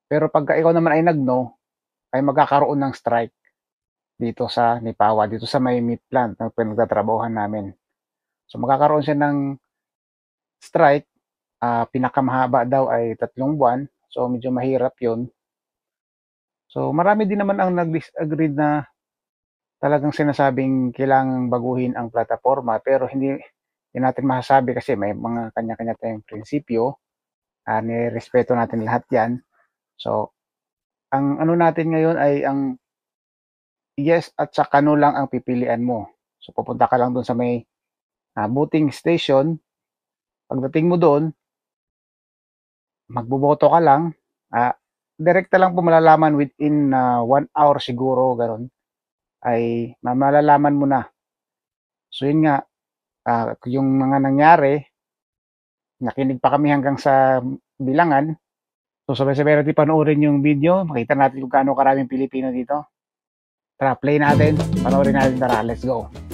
Pero pagka ikaw naman ay nag-no, ay magkakaroon ng strike dito sa Nipawa, dito sa may meat plant na pinagtatrabahuhan namin. So magkakaroon siya ng strike, pinakamahaba daw ay 3 buwan. So medyo mahirap 'yun. So marami din naman ang nag-disagree na talagang sinasabing kailangang baguhin ang plataporma, pero hindi natin masasabi kasi may mga kanya-kanya tayong prinsipyo, nirespeto natin lahat 'yan. So ang ano natin ngayon ay ang yes at saka no lang ang pipilian mo. So pupunta ka lang doon sa may voting station. Pagdating mo doon, magboboto ka lang. Direkta lang po malalaman within 1 hour siguro, ganun. Ay malalaman mo na. So yun nga, yung mga nangyari, nakinig pa kami hanggang sa bilangan. So sabay-sabay natin panoorin yung video. Makita natin kung gaano karaming Pilipino dito. Tara, play natin. Panoorin natin. Tara, let's go.